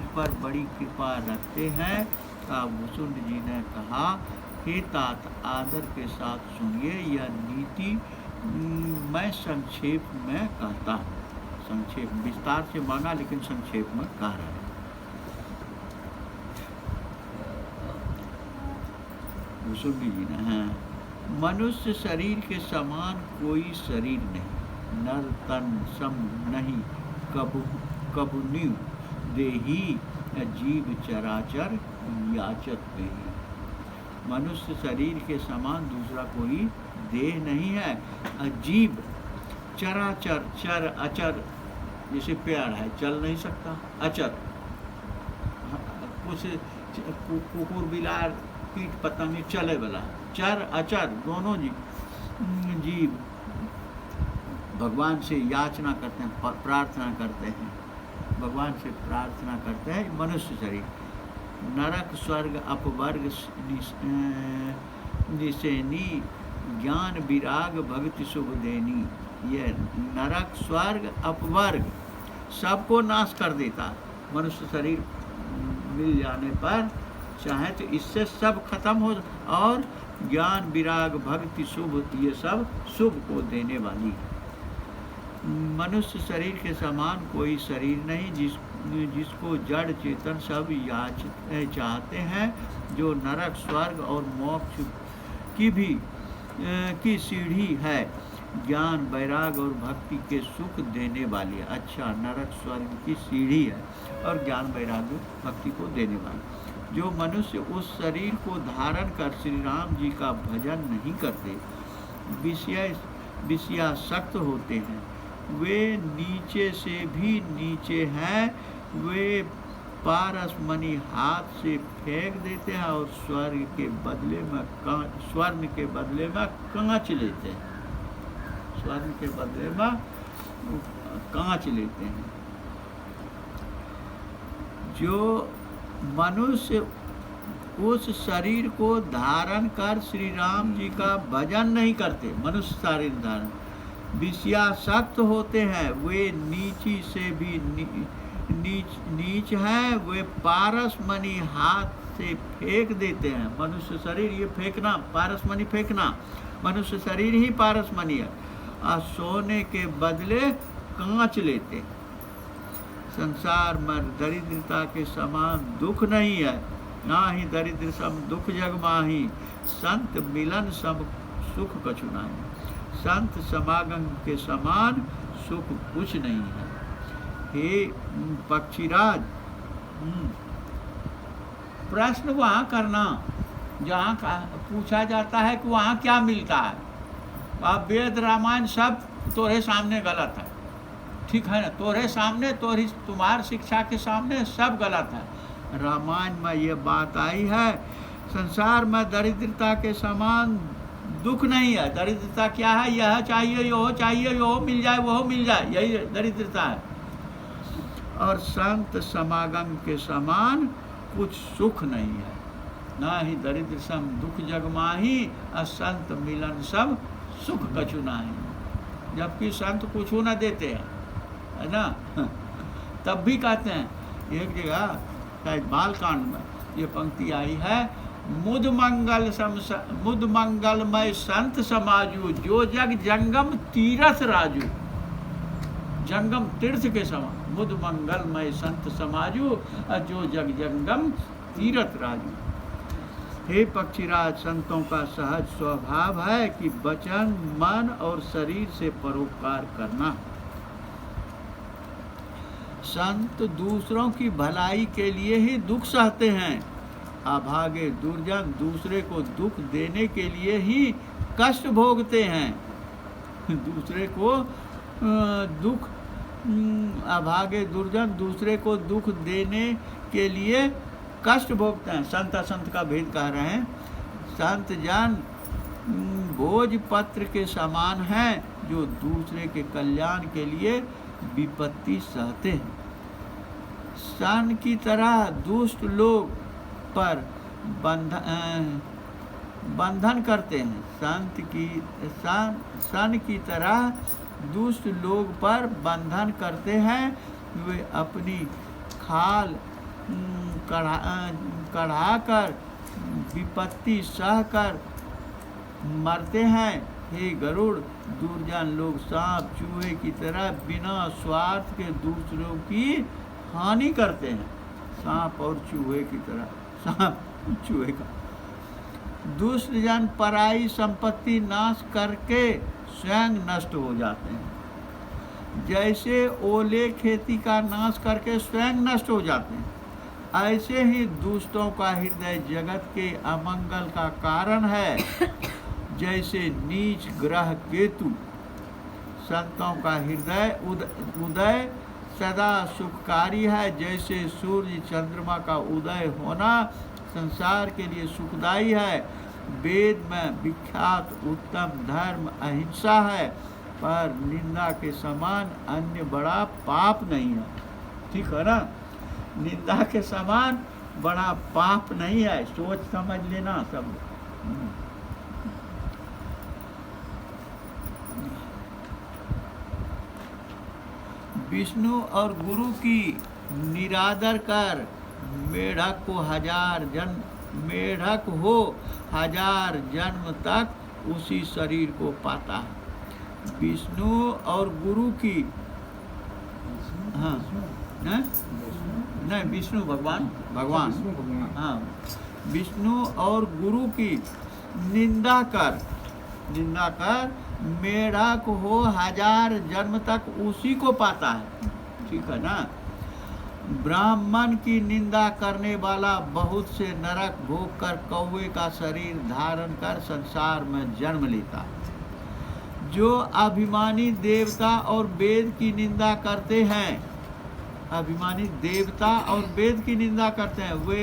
मुझ पर बड़ी कृपा रखते हैं। तब भुसुंड जी ने कहा, हे तात, आदर के साथ सुनिए, यह नीति मैं संक्षेप में कहता हूँ। संक्षेप, विस्तार से मांगा लेकिन संक्षेप में कह रहा है। भुसुंड जी ने, हाँ, मनुष्य शरीर के समान कोई शरीर नहीं, नर तन सम नहीं, कबु कबुनिव देही जीव चराचर याचत देही। मनुष्य शरीर के समान दूसरा कोई देह नहीं है। अजीब, चराचर, चर अचर, जैसे पेड़ है चल नहीं सकता, अचर कुछ कुकुर बिलार कीट पतंग चले वाला, चर अचर दोनों जीव भगवान से याचना करते हैं, प्रार्थना करते हैं, भगवान से प्रार्थना करते हैं। मनुष्य शरीर, नरक स्वर्ग अपवर्ग निसेनी, ज्ञान विराग भक्ति शुभ देनी। ये नरक स्वर्ग अपवर्ग सबको नाश कर देता। मनुष्य शरीर मिल जाने पर चाहे तो इससे सब खत्म हो, और ज्ञान विराग भक्ति शुभ, ये सब शुभ को देने वाली। मनुष्य शरीर के समान कोई शरीर नहीं जिसको जड़ चेतन सब चाहते हैं, जो नरक स्वर्ग और मोक्ष की सीढ़ी है, ज्ञान वैराग और भक्ति के सुख देने वाली है। अच्छा, नरक स्वर्ग की सीढ़ी है और ज्ञान वैराग भक्ति को देने वाली। जो मनुष्य उस शरीर को धारण कर श्री राम जी का भजन नहीं करते, विषयासक्त होते हैं, वे नीचे से भी नीचे हैं। वे पारसमणि हाथ से फेंक देते हैं और स्वर्ण के बदले में कांच लेते हैं। स्वर्ण के बदले में कांच लेते हैं। जो मनुष्य उस शरीर को धारण कर श्री राम जी का भजन नहीं करते, मनुष्य शरीर धारण, विषयासक्त होते हैं, वे नीची से भी नीच हैं। वे पारसमणि हाथ से फेंक देते हैं। मनुष्य शरीर ये फेंकना, पारसमणि फेंकना, मनुष्य शरीर ही पारसमणि है। और सोने के बदले कांच लेते। संसार में दरिद्रता के समान दुख नहीं है, ना ही दरिद्र सम दुख जग माही। संत मिलन सम सुख कछु नाही, संत समागम के समान सुख कुछ नहीं है। हे पक्षीराज, प्रश्न वहाँ करना जहाँ पूछा जाता है कि वहाँ क्या मिलता है। आप वेद रामायण सब तोरे सामने गलत है, ठीक है ना, तोरे सामने, तुम्हारी शिक्षा के सामने सब गलत है। रामायण में ये बात आई है, संसार में दरिद्रता के समान दुख नहीं है। दरिद्रता क्या है? यह चाहिए, यो चाहिए, यो मिल जाए, वो मिल जाए, यही दरिद्रता है। और संत समागम के समान कुछ सुख नहीं है, ना ही दरिद्र सम दुख जग माही, और संत मिलन सब सुख कछु नाही। जबकि संत कुछ न देते हैं, है ना, तब भी कहते हैं। एक जगह शायद बालकांड में ये पंक्ति आई है, मुद मंगलमय संत समाजू, जो जग जंगम तीरथ राजू। जंगम तीर्थ के समान, मुद मंगलमय संत समाजू, जो जग जंगम तीरथ राजू। हे पक्षीराज, संतों का सहज स्वभाव है कि वचन, मन और शरीर से परोपकार करना। संत दूसरों की भलाई के लिए ही दुख सहते हैं। अभागे दुर्जन दूसरे को दुख देने के लिए ही कष्ट भोगते हैं। दूसरे को दुख, अभागे दुर्जन दूसरे को दुख देने के लिए कष्ट भोगते हैं। संत असंत का भेद कह रहे हैं। संत जन भोजपत्र के समान हैं, जो दूसरे के कल्याण के लिए विपत्ति सहते हैं। सन की तरह दुष्ट लोग पर बंधन करते हैं। सन की तरह दुष्ट लोग पर बंधन करते हैं। वे अपनी खाल कढ़ाकर विपत्ति सहकर मरते हैं। हे गरुड़, दुर्जन लोग सांप चूहे की तरह बिना स्वार्थ के दूसरों की हानि करते हैं। सांप और चूहे की तरह, सांप चूहे का। दुष्ट जन पराई संपत्ति नाश करके स्वयं नष्ट हो जाते हैं। जैसे ओले खेती का नाश करके स्वयं नष्ट हो जाते हैं, ऐसे ही दुष्टों का हृदय जगत के अमंगल का कारण है। जैसे नीच ग्रह केतु संतों का हृदय उदय सदा सुखकारी है। जैसे सूर्य चंद्रमा का उदय होना संसार के लिए सुखदायी है। वेद में विख्यात उत्तम धर्म अहिंसा है, पर निंदा के समान अन्य बड़ा पाप नहीं है। ठीक है ना? निंदा के समान बड़ा पाप नहीं है, सोच समझ लेना सब। विष्णु और गुरु की निरादर कर मेढक हो हजार जन्म तक उसी शरीर को पाता है। विष्णु और गुरु की, हाँ नहीं, विष्णु भगवान, हाँ, विष्णु और गुरु की निंदा कर मेढक हो हजार जन्म तक उसी को पाता है। ठीक है ना? ब्राह्मण की निंदा करने वाला बहुत से नरक भोग कर कौवे का शरीर धारण कर संसार में जन्म लेता है। जो अभिमानी देवता और वेद की निंदा करते हैं, अभिमानी देवता और वेद की निंदा करते हैं, वे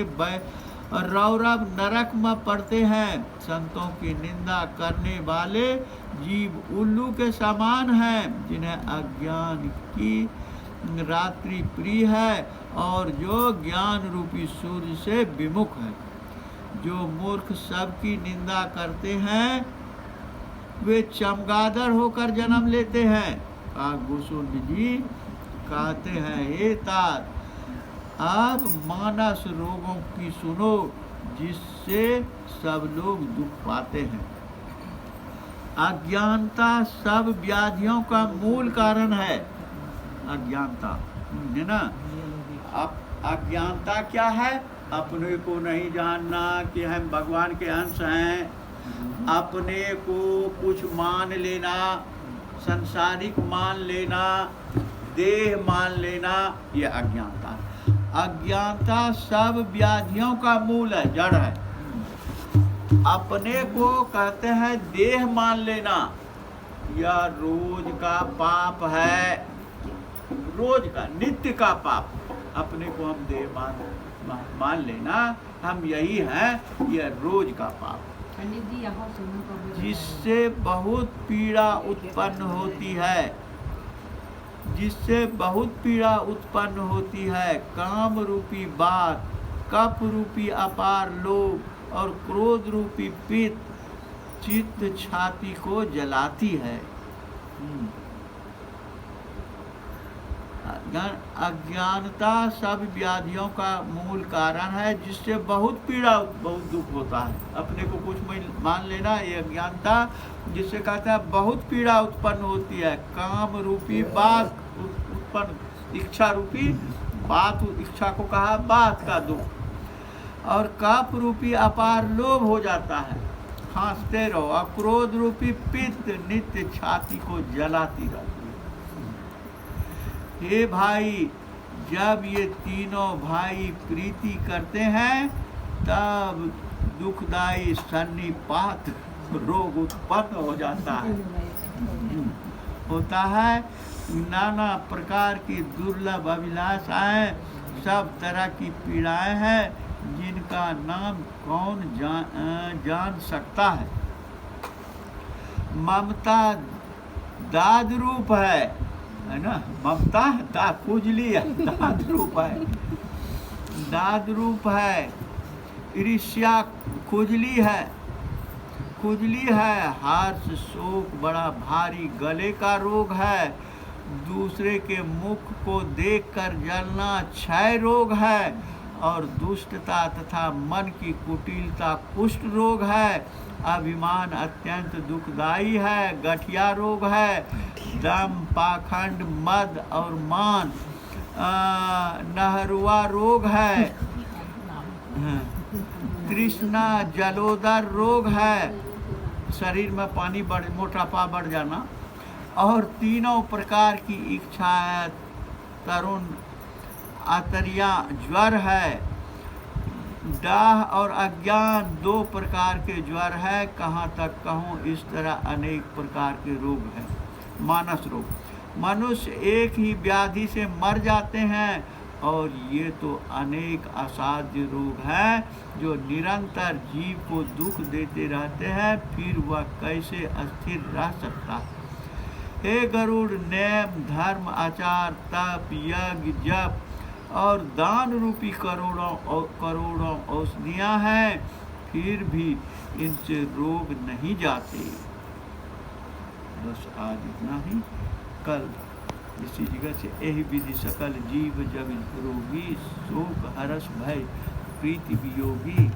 रौरव नरक में पड़ते हैं। संतों की निंदा करने वाले जीव उल्लू के समान हैं, जिन्हें अज्ञान की रात्रि प्रिय है और जो ज्ञान रूपी सूर्य से विमुख है। जो मूर्ख सबकी निंदा करते हैं वे चमगादड़ होकर जन्म लेते हैं। काकभूषुंड जी कहते हैं, हे तात, अब मानस रोगों की सुनो जिससे सब लोग दुख पाते हैं। अज्ञानता सब व्याधियों का मूल कारण है। अज्ञानता है ना? अज्ञानता क्या है? अपने को नहीं जानना कि हम भगवान के अंश हैं, अपने को कुछ मान लेना, संसारिक मान लेना, देह मान लेना, ये अज्ञानता है। अज्ञानता सब व्याधियों का मूल है, जड़ है। अपने को कहते हैं देह मान लेना, यह रोज का पाप है, रोज का, नित्य का पाप। अपने को हम देह मान लेना, हम यही हैं, यह रोज का पाप, जिससे बहुत पीड़ा उत्पन्न होती है, जिससे बहुत पीड़ा उत्पन्न होती है। काम रूपी बात, कप रूपी अपार लोभ और क्रोध रूपी पित्त चित्त छाती को जलाती है। अज्ञानता सब व्याधियों का मूल कारण है, जिससे बहुत पीड़ा, बहुत दुख होता है। अपने को कुछ मान लेना, ये अज्ञानता, जिससे कहता है बहुत पीड़ा उत्पन्न होती है। काम रूपी बात उत्पन्न, इच्छा रूपी बात, इच्छा को कहा बात का दुख, और कप रूपी अपार लोभ हो जाता है, खांसते रहो। और क्रोध रूपी पित्त नित्य छाती को जलाती रहती है। हे भाई, जब ये तीनों भाई प्रीति करते हैं तब दुखदायी सन्निपात रोग उत्पन्न हो जाता है, होता है। नाना प्रकार की दुर्लभ अभिलाषाएं, सब तरह की पीड़ाएं हैं, जिनका नाम कौन जान सकता है। ममता दाद रूप है ना? ममता दाद, खुजली है, दाद रूप है, दाद रूप है। ईर्ष्या खुजली है, खुजली है। हर्ष शोक बड़ा भारी गले का रोग है। दूसरे के मुख को देखकर जलना क्षय रोग है। और दुष्टता तथा मन की कुटिलता कुष्ठ रोग है। अभिमान अत्यंत दुखदाई है, गठिया रोग है। दम, पाखंड, मद और मान नहरुआ रोग है। तृष्णा जलोदर रोग है, शरीर में पानी मोटापा बढ़ जाना। और तीनों प्रकार की इच्छा है, तरुण आतरिया ज्वर है। डाह और अज्ञान 2 प्रकार के ज्वर है। कहाँ तक कहूँ, इस तरह अनेक प्रकार के रोग हैं। मानस रोग, मनुष्य एक ही व्याधि से मर जाते हैं, और ये तो अनेक असाध्य रोग हैं जो निरंतर जीव को दुख देते रहते हैं, फिर वह कैसे अस्थिर रह सकता है। हे गरुड़, नेम, धर्म, आचार, तप, यज्ञ, जप और दान रूपी करोड़ों औषधियाँ हैं, फिर भी इनसे रोग नहीं जाते। बस आज इतना ही। कल इसी जगह से यही विधि सकल जीव जब रोगी, शोक हरस भय प्रीति वियोगी।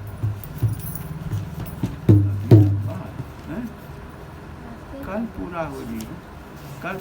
कल पूरा हो जाएगा। कल